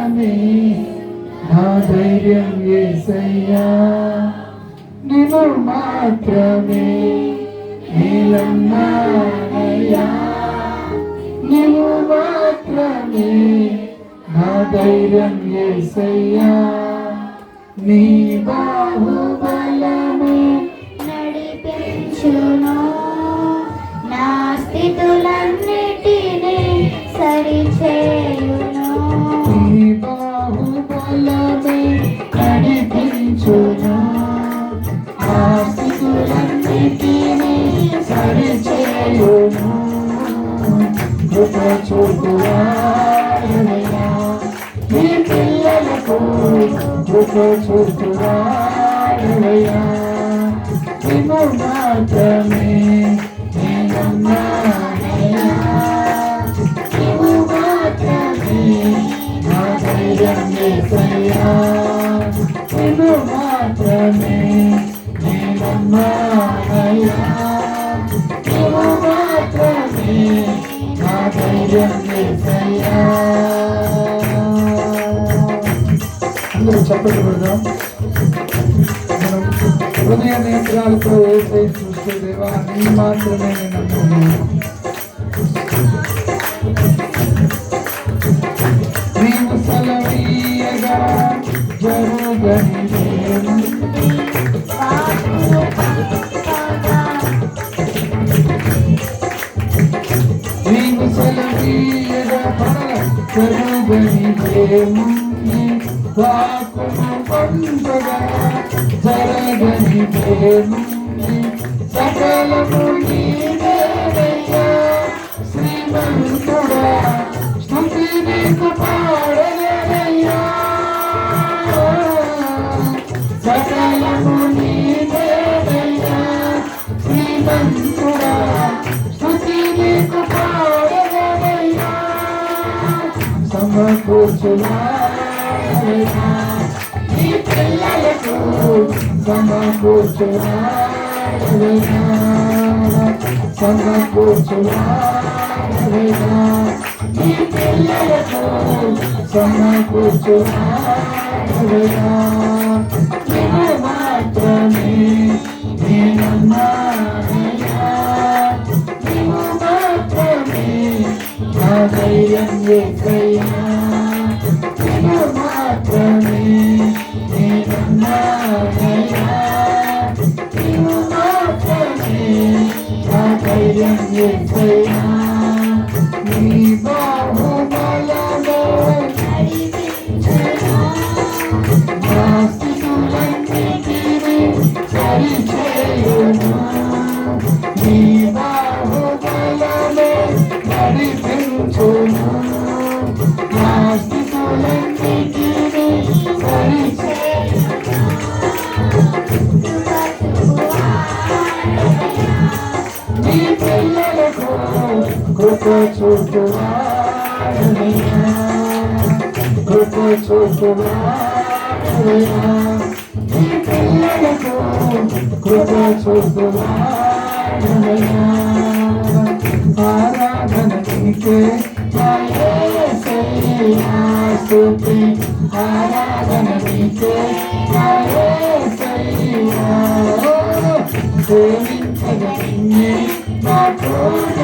బలమే నా ధైర్యం యేసయ్యా నిన్ను మాత్రమే నీలన్నానయ్యా నీవు మాత్రమే నా ధైర్యం యేసయ్యా నీ బాహుబలమే నడిపించును నా స్థితులన్నిటినీ సరిచేయును నీ బాహుబలమే నడిపించును నా స్థితులన్నిటినీ సరిచేయును కృప చూపువాడవయ్యా నీ పిల్లలకు కృప చూపువాడవయ్యా నిన్ను మాత్రమే నేనన్నానయ్యా నీవు మాత్రమే నా ధైర్యం యేసయ్యా నిన్ను మాత్రమే నేనన్నానయ్యా నీవు మాత్రమే నా ధైర్యం యేసయ్యా అందరూ చెప్పండి పెడదాం. మనం హృదయ నేత్రాలతో ఏసై చూస్తే దేవా నీ మాత్రమే నేను నమ్ముకున్నాను. నీవు సెలవీయగా జరుగని నీవు సెలవీయగా జరుగని ప్రేముని వాకును పంపగా జరగని ప్రేముని సకలము నీవేనయ్యా శ్రీమంతుడా స్తుతి నీకు పాడలేనయ్యా సకలము నీవేనయ్యా శ్రీమంతుడా స్తుతి నీకు పాడలేనయ్యా సమకూర్చువాడవయ్యా నీ పిల్లలకు సమకూర్చువాడవయ్యా సమకూర్చువాడవయ్యా నీ పిల్లలకు సమకూర్చువాడవయ్యా నీవు మాత్రమే నేనన్నానయ్యా నీవు మాత్రమే నా ధైర్యం యేసయ్యా నీవు మాత్రమే నేనన్నానయ్యా నీవు మాత్రమే నా ధైర్యం యేసయ్యా నీ బాహుబలమే నడిపించును నా స్థితులన్నిటినీ సరిచేయును నీ బాహుబలమే నడిపించును నా స్థితులన్నిటినీ సరిచేయును నీ పిల్లలకు కృప చూపువాడవయ్యా కృప చూపువాడవయ్యా నీ పిల్లలకు కృప చూపువాడవయ్యా ఆరాధన నీకే నా యేసయ్యా స్తుతి ఆరాధన నీకే నా యేసయ్యా సేవించగ నిన్నే నా పూర్ణ